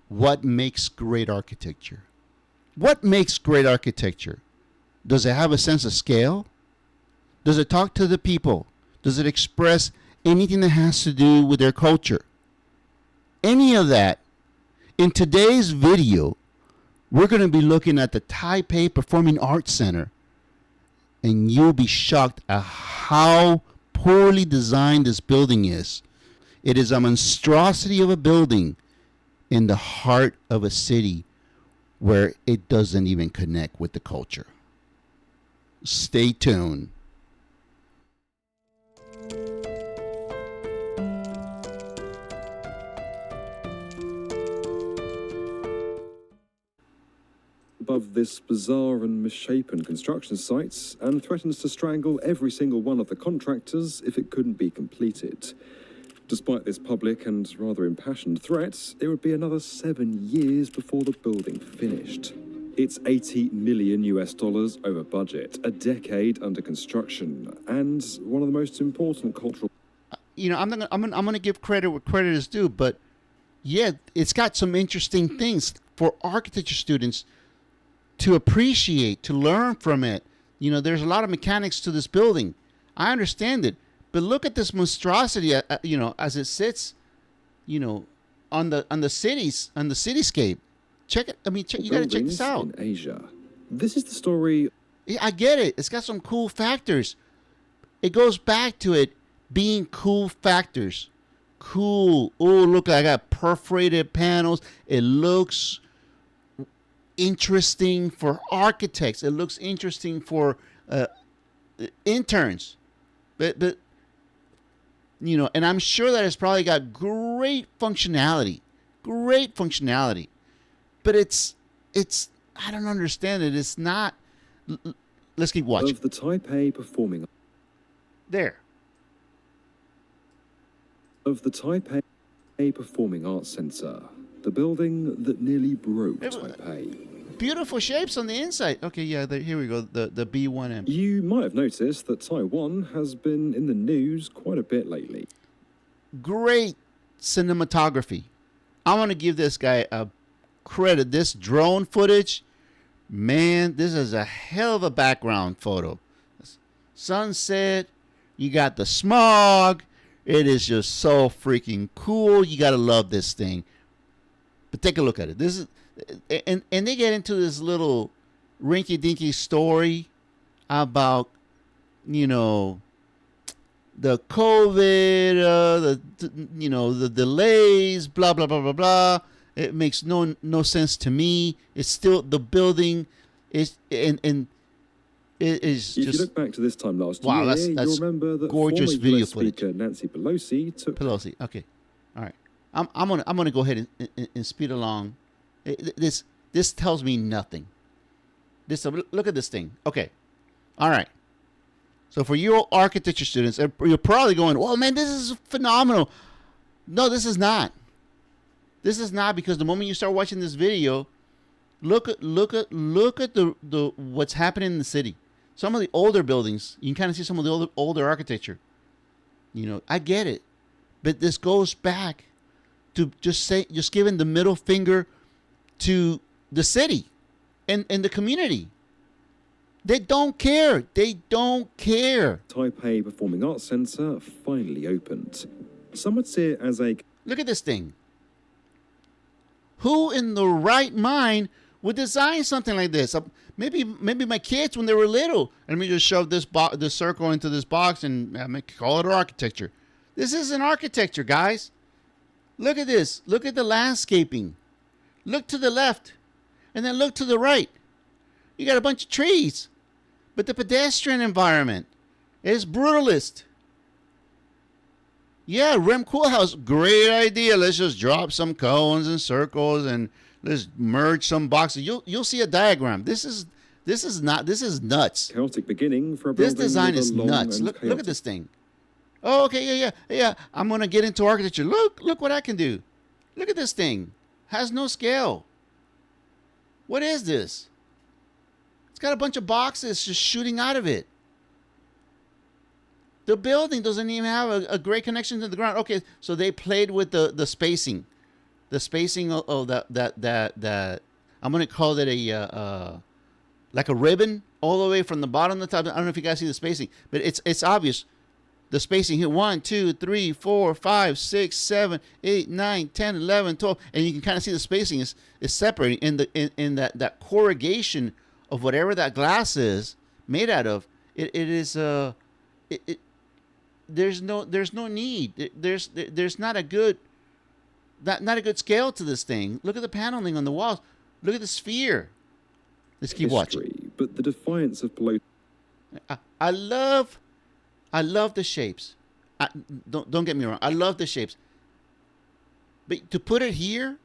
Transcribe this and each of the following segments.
what makes great architecture? What makes great architecture? Does it have a sense of scale? Does it talk to the people? Does it express anything that has to do with their culture? Any of that. In today's video, we're going to be looking at the Taipei Performing Arts Center, and you'll be shocked at how poorly designed this building is. It is a monstrosity of a building in the heart of a city where it doesn't even connect with the culture. Stay tuned. Above this bizarre and misshapen construction site and threatens to strangle every single one of the contractors if it couldn't be completed. Despite this public and rather impassioned threat, it would be another 7 years before the building finished. It's $80 million over budget, a decade under construction, and one of the most important cultural. I'm gonna give credit where credit is due, but yeah, it's got some interesting things for architecture students to appreciate, to learn from it. There's a lot of mechanics to this building. I understand it, but look at this monstrosity, as it sits, on the cityscape. Check it. You got to check this out. In Asia. This is the story. Yeah, I get it. It's got some cool factors. It goes back to it being cool factors. Cool. Oh, look, I got perforated panels. It looks interesting for architects. It looks interesting for interns. But and I'm sure that it's probably got great functionality. But it's I don't understand it. It's not. Let's keep watching. Of the Taipei Performing. There. Of the Taipei Performing Arts Center, the building that nearly broke Taipei. Beautiful shapes on the inside. Okay, yeah, here we go. The B1M. You might have noticed that Taiwan has been in the news quite a bit lately. Great cinematography. I want to give this guy a credit. This drone footage, man, this is a hell of a background photo. Sunset, you got the smog. It is just so freaking cool. You got to love this thing. But take a look at it. This is and they get into this little rinky-dinky story about the COVID, the delays, blah blah blah blah blah. It makes no sense to me. It's still the building is and it is if just. You look back to this time last year, that's you'll remember that gorgeous former video US Speaker footage. Nancy Pelosi. Okay, all right. I'm gonna go ahead and speed along. This tells me nothing. Look at this thing. Okay, all right. So for you architecture students, you're probably going, "Well, man, this is phenomenal." No, this is not. This is not, because the moment you start watching this video, look at the what's happening in the city. Some of the older buildings, you can kind of see some of the older architecture. I get it, but this goes back to just giving the middle finger to the city and the community. They don't care. Taipei Performing Arts Center finally opened. Some would see it as a. Look at this thing. Who in the right mind would design something like this? Maybe my kids when they were little. Let me just shove this circle into this box and call it architecture. This isn't architecture, guys. Look at this. Look at the landscaping. Look to the left, and then look to the right. You got a bunch of trees, but the pedestrian environment is brutalist. Yeah, Rem Koolhaas, great idea. Let's just drop some cones and circles and let's merge some boxes. You'll see a diagram. This is nuts. Chaotic beginning for a this building design with a is long nuts. and Look chaotic. at this thing. Oh, okay, yeah. I'm gonna get into architecture. Look what I can do. Look at this thing. Has no scale. What is this? It's got a bunch of boxes just shooting out of it. The building doesn't even have a great connection to the ground. Okay, so they played with the spacing. the spacing of that I'm gonna call it a like a ribbon all the way from the bottom to the top. I don't know if you guys see the spacing, but it's obvious. The spacing here 1, 2, 3, 4, 5, 6, 7, 8, 9, 10, 11, 12, and you can kind of see the spacing is separating in that corrugation of whatever that glass is made out of. It is there's no need. There's not a good not a good scale to this thing. Look at the paneling on the walls. Look at the sphere. Let's keep watching. But the defiance of below. I love the shapes. Don't get me wrong. I love the shapes. But to put it here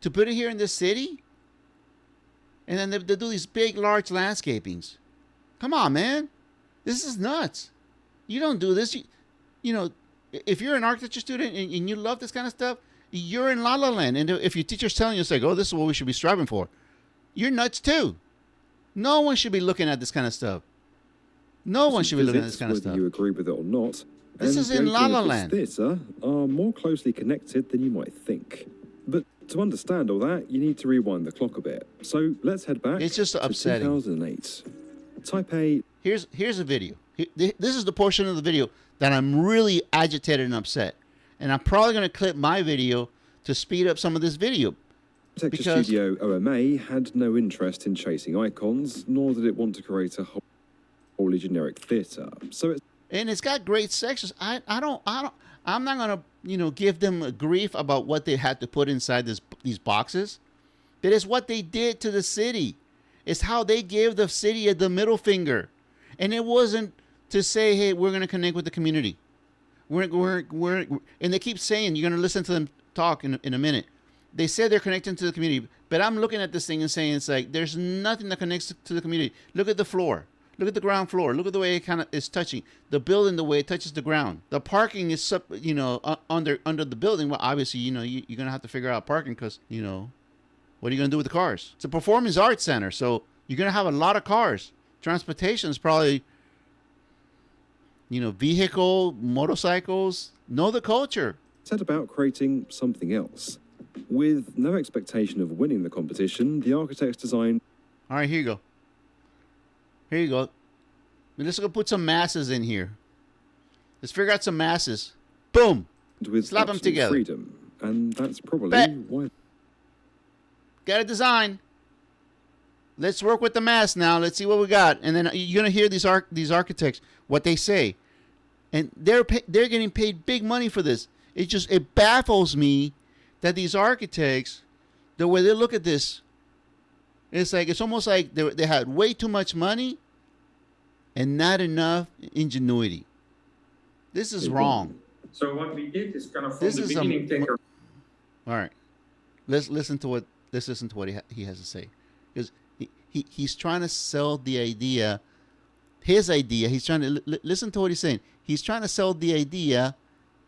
in this city, and then they do these big, large landscapings. Come on, man. This is nuts. You don't do this. You know, if you're an architecture student and you love this kind of stuff, you're in La La Land. And if your teacher's telling you, it's like, oh, this is what we should be striving for, you're nuts too. No one should be looking at this kind of stuff. No one should be looking at this kind of stuff. Whether you agree with it or not. This is in La La Land. Theatre are more closely connected than you might think. But to understand all that, you need to rewind the clock a bit. So let's head back. It's just to upsetting. 2008. Taipei. Here's a video. This is the portion of the video that I'm really agitated and upset. And I'm probably going to clip my video to speed up some of this video. Architecture studio OMA had no interest in chasing icons, nor did it want to create a wholly generic theatre. And it's got great sections. I'm not gonna give them a grief about what they had to put inside these boxes. That is what they did to the city. It's how they gave the city the middle finger, and it wasn't to say, hey, we're gonna connect with the community. And they keep saying, you're gonna listen to them talk in a minute. They said they're connecting to the community, but I'm looking at this thing and saying it's like there's nothing that connects to the community. Look at the floor. Look at the ground floor. Look at the way it kind of is touching the building, the way it touches the ground. The parking is under the building. Well, obviously, you're gonna have to figure out parking because what are you gonna do with the cars? It's a performing arts center, so you're gonna have a lot of cars. Transportation is probably vehicle, motorcycles. Know the culture. Set about creating something else. With no expectation of winning the competition, the architects designed. All right, here you go. Here you go. Let's go put some masses in here. Let's figure out some masses. Boom. With slap them together. Freedom, and that's probably why. Got a design. Let's work with the mass now. Let's see what we got. And then you're gonna hear these architects what they say, and they're getting paid big money for this. It baffles me that these architects, the way they look at this, it's almost like they had way too much money and not enough ingenuity. This is wrong. So what we did is kind of from the beginning take a... All right, let's listen to what he has to say, because he's trying to sell the idea, his idea. He's trying to listen to what he's saying. He's trying to sell the idea,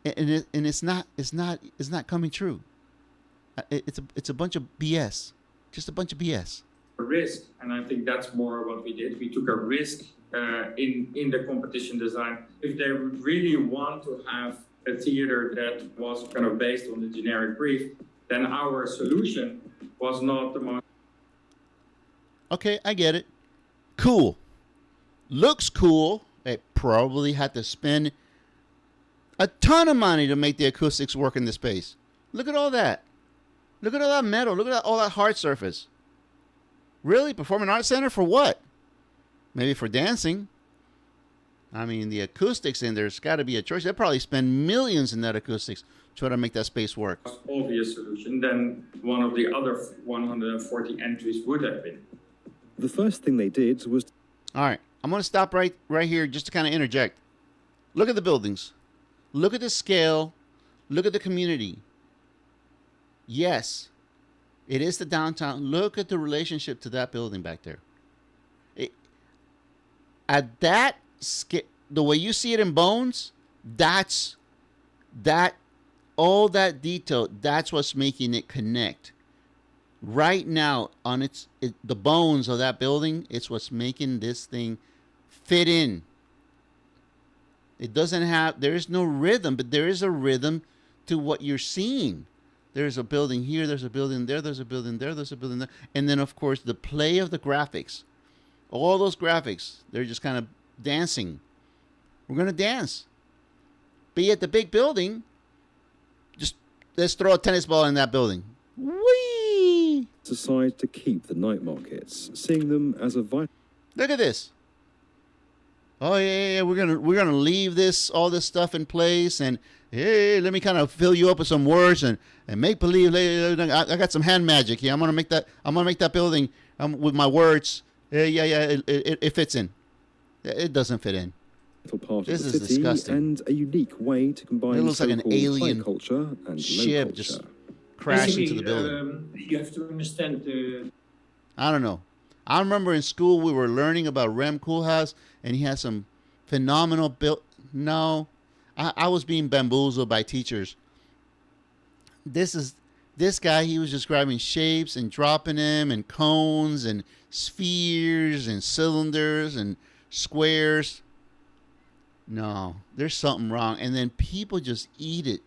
and it's not coming true. It's a bunch of BS, just a bunch of BS. Risk, and I think that's more what we did. We took a risk in the competition design. If they really want to have a theater that was kind of based on the generic brief, then our solution was not the most. Okay, I get it. Cool. Looks cool. They probably had to spend a ton of money to make the acoustics work in the space. Look at all that. Look at all that metal. Look at all that hard surface. Really? Performing Arts Center for what? Maybe for dancing. I mean, the acoustics in there's got to be a choice. They probably spend millions in that acoustics trying to make that space work. Obvious solution than one of the other 140 entries would have been. The first thing they did was. All right, I'm going to stop right here just to kind of interject. Look at the buildings. Look at the scale. Look at the community. Yes, it is the downtown. Look at the relationship to that building back there. At that scale, the way you see it in Bones, all that detail, that's what's making it connect. Right now, on the bones of that building, it's what's making this thing fit in. There is no rhythm, but there is a rhythm to what you're seeing. there's a building here, there's a building there, there's a building there, there's a building there. And then, of course, the play of the graphics. All those graphics, they're just kind of dancing. We're going to dance. Be at the big building, just let's throw a tennis ball in that building. Whee! Decide to keep the night markets, seeing them as a vital. Look at this. Oh yeah, we're gonna leave all this stuff in place, and hey, let me kind of fill you up with some words and make believe. I got some hand magic here. I'm gonna make that building with my words. It fits in. It doesn't fit in. Part this of is the city disgusting. And a unique way to combine it looks like an alien high culture and ship low culture. just crashed into the building. You have to understand the. I don't know. I remember in school we were learning about Rem Koolhaas, and he had some phenomenal build. No, I was being bamboozled by teachers. This guy. He was just grabbing shapes and dropping them, and cones and spheres and cylinders and squares. No, there's something wrong. And then people just eat it.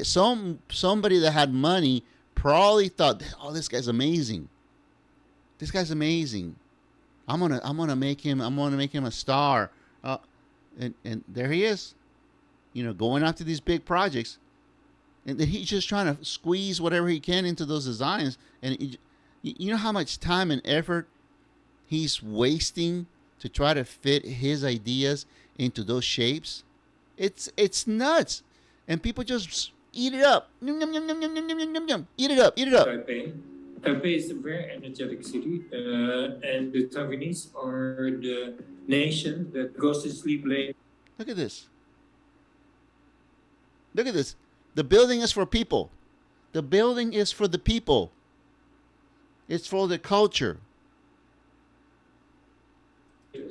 Somebody that had money probably thought, oh, this guy's amazing. This guy's amazing. I'm gonna make him a star. And there he is, going after these big projects. And then he's just trying to squeeze whatever he can into those designs. And you know how much time and effort he's wasting to try to fit his ideas into those shapes? It's nuts. And people just eat it up. Eat it up. Taipei is a very energetic city, and the Taiwanese are the nation that goes to sleep late. Look at this. Look at this. The building is for people. The building is for the people. It's for the culture.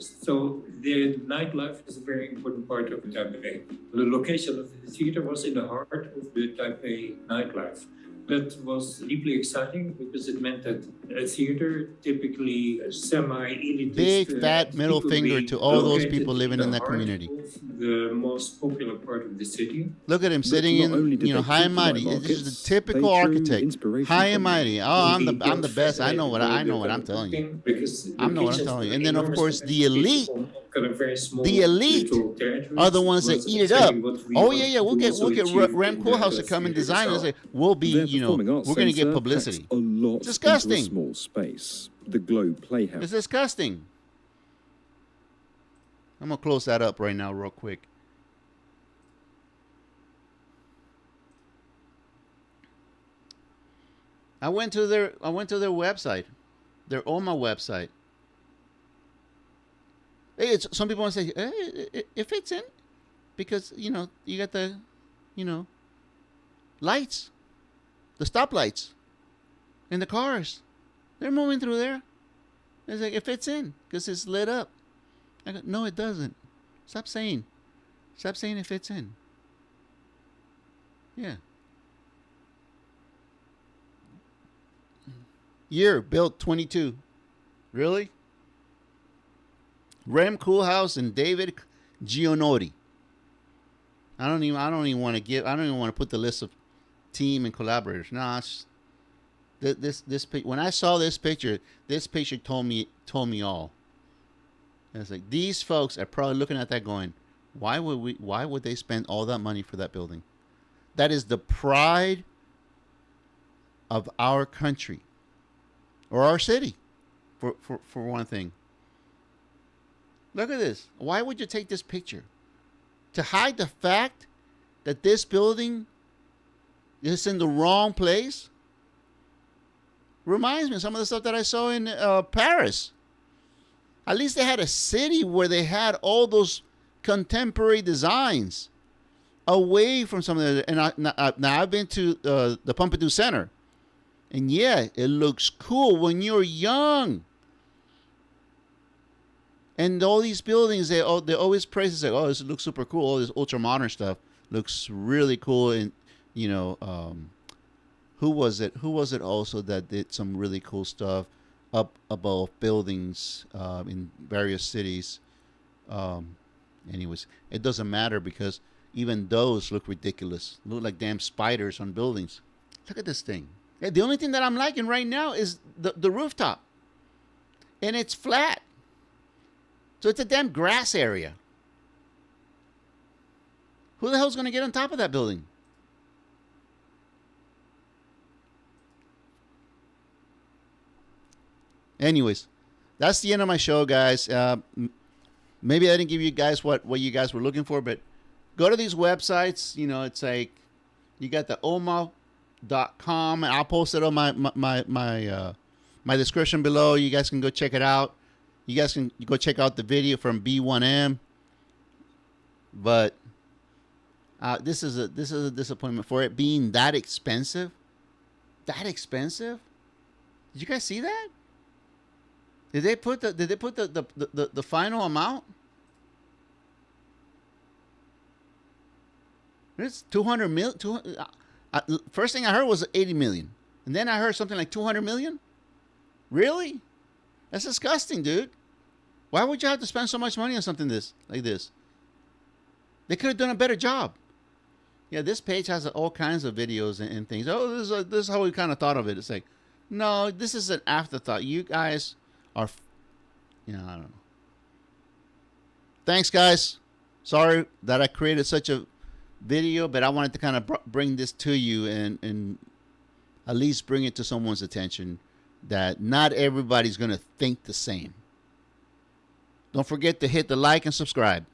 So the nightlife is a very important part of Taipei. The location of the theater was in the heart of the Taipei nightlife. That was deeply exciting because it meant that a theater, typically semi-elitist, big fat middle people finger be to all those located people living in that heart community. of the most popular part of the city. Look at him sitting in, high and mighty. This is the typical architect. High and mighty. Oh, I'm the best. I know what I'm telling you. I know what I'm telling you. And then of course the elite are the ones that eat it up. Oh yeah. We'll get Rem Koolhaas to come and design it and say we'll be, we're going to get publicity. It's disgusting. Into a small space. The Globe Playhouse. It's disgusting. I'm gonna close that up right now, real quick. I went to their website. They're on my website. Hey, some people want to say, it fits in because you got the, lights, the stoplights, and the cars. They're moving through there. It's like it fits in because it's lit up. I go, no, it doesn't. Stop saying it fits in. Yeah. Year built 22. Really? Rem Koolhaas and David Gionodi. I don't even want to put the list of team and collaborators. No, this when I saw this picture told me all. And it's like these folks are probably looking at that going, why would they spend all that money for that building? That is the pride of our country or our city, for one thing. Look at this. Why would you take this picture? To hide the fact that this building is in the wrong place? Reminds me of some of the stuff that I saw in Paris. At least they had a city where they had all those contemporary designs away from some of the... And now I've been to the Pompidou Center. And yeah, it looks cool when you're young. And all these buildings, they always praise it. Like, oh, this looks super cool. All this ultra modern stuff looks really cool. And who was it? Who was it also that did some really cool stuff up above buildings in various cities? Anyways, it doesn't matter because even those look ridiculous. Look like damn spiders on buildings. Look at this thing. Yeah, the only thing that I'm liking right now is the rooftop. And it's flat. So it's a damn grass area. Who the hell's going to get on top of that building? Anyways, that's the end of my show, guys. Maybe I didn't give you guys what you guys were looking for, but go to these websites. You know, it's like you got the oma.com, and I'll post it on my description below. You guys can go check it out. You guys can go check out the video from B1M. But this is a disappointment for it being that expensive. That expensive? Did you guys see that? Did they put the final amount? It's 200 million. First thing I heard was 80 million, and then I heard something like 200 million. Really? That's disgusting, dude. Why would you have to spend so much money on something like this? They could have done a better job. Yeah, this page has all kinds of videos and things. Oh, this is how we kind of thought of it. It's like, no, this is an afterthought. You guys are, I don't know. Thanks, guys. Sorry that I created such a video, but I wanted to kind of bring this to you and at least bring it to someone's attention that not everybody's going to think the same. Don't forget to hit the like and subscribe.